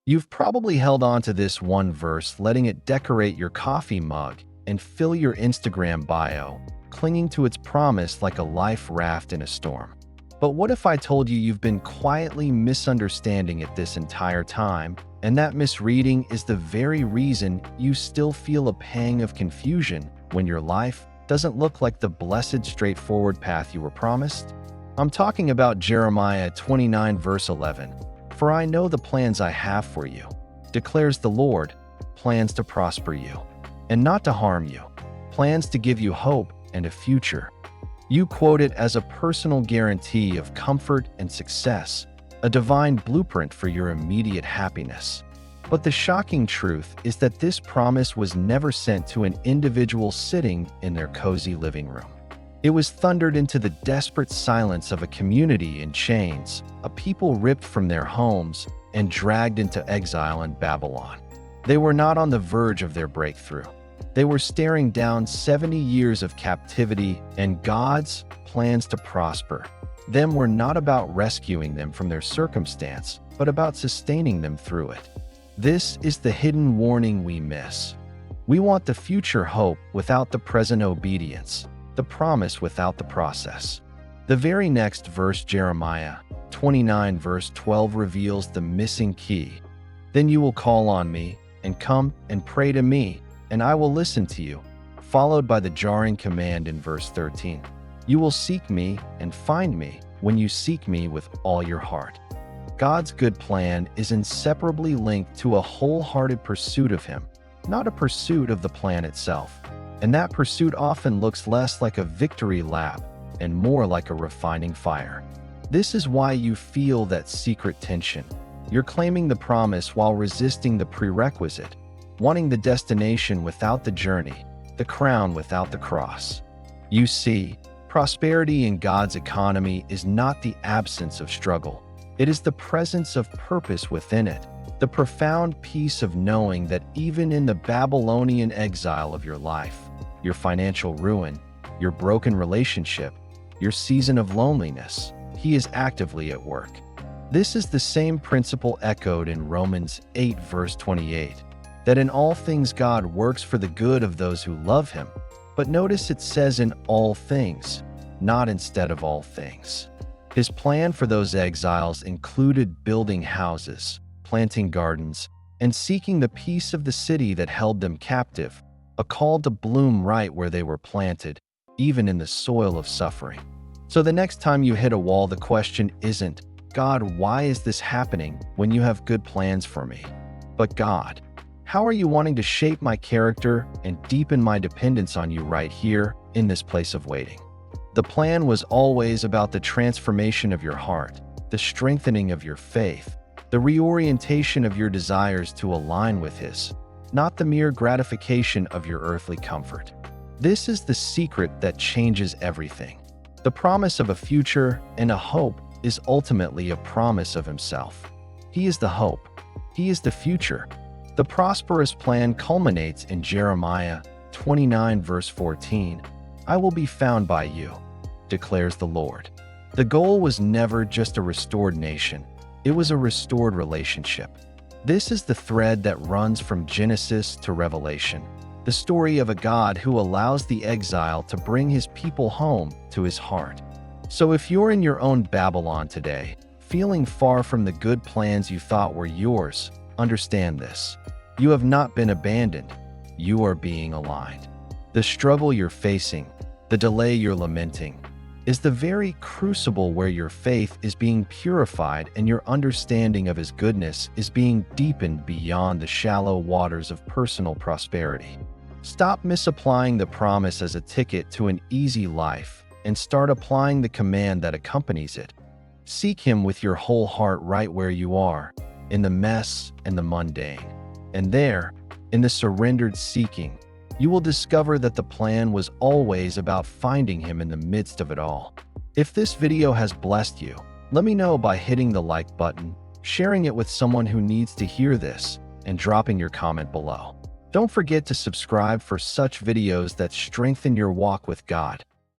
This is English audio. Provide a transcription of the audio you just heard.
You've probably held on to this one verse, letting it decorate your coffee mug and fill your Instagram bio, clinging to its promise like a life raft in a storm. But what if I told you you've been quietly misunderstanding it this entire time, and that misreading is the very reason you still feel a pang of confusion when your life doesn't look like the blessed, straightforward path you were promised? I'm talking about Jeremiah 29 verse 11. "For I know the plans I have for you, declares the Lord, plans to prosper you, and not to harm you, plans to give you hope and a future." You quote it as a personal guarantee of comfort and success, a divine blueprint for your immediate happiness. But the shocking truth is that this promise was never sent to an individual sitting in their cozy living room. It was thundered into the desperate silence of a community in chains, a people ripped from their homes and dragged into exile in Babylon. They were not on the verge of their breakthrough. They were staring down 70 years of captivity, and God's plans to prosper them were not about rescuing them from their circumstance, but about sustaining them through it. This is the hidden warning we miss. We want the future hope without the present obedience, the promise without the process. The very next verse, Jeremiah 29 verse 12, reveals the missing key. "Then you will call on me and come and pray to me, and I will listen to you," followed by the jarring command in verse 13. "You will seek me and find me when you seek me with all your heart." God's good plan is inseparably linked to a wholehearted pursuit of Him, not a pursuit of the plan itself. And that pursuit often looks less like a victory lap and more like a refining fire. This is why you feel that secret tension. You're claiming the promise while resisting the prerequisite, wanting the destination without the journey, the crown without the cross. You see, prosperity in God's economy is not the absence of struggle. It is the presence of purpose within it, the profound peace of knowing that even in the Babylonian exile of your life, your financial ruin, your broken relationship, your season of loneliness, He is actively at work. This is the same principle echoed in Romans 8 verse 28, that in all things God works for the good of those who love Him. But notice it says in all things, not instead of all things. His plan for those exiles included building houses, planting gardens, and seeking the peace of the city that held them captive, a call to bloom right where they were planted, even in the soil of suffering. So the next time you hit a wall, the question isn't, "God, why is this happening when you have good plans for me?" But, "God, how are you wanting to shape my character and deepen my dependence on you right here in this place of waiting?" The plan was always about the transformation of your heart, the strengthening of your faith, the reorientation of your desires to align with His, not the mere gratification of your earthly comfort. This is the secret that changes everything. The promise of a future and a hope is ultimately a promise of Himself. He is the hope. He is the future. The prosperous plan culminates in Jeremiah 29 verse 14. "I will be found by you, declares the Lord." The goal was never just a restored nation. It was a restored relationship. This is the thread that runs from Genesis to Revelation, the story of a God who allows the exile to bring His people home to His heart. So if you're in your own Babylon today, feeling far from the good plans you thought were yours, understand this. You have not been abandoned. You are being aligned. The struggle you're facing, the delay you're lamenting, is the very crucible where your faith is being purified and your understanding of His goodness is being deepened beyond the shallow waters of personal prosperity. Stop misapplying the promise as a ticket to an easy life and start applying the command that accompanies it. Seek Him with your whole heart right where you are, in the mess and the mundane. And there, in the surrendered seeking, you will discover that the plan was always about finding Him in the midst of it all. If this video has blessed you, let me know by hitting the like button, sharing it with someone who needs to hear this, and dropping your comment below. Don't forget to subscribe for such videos that strengthen your walk with God.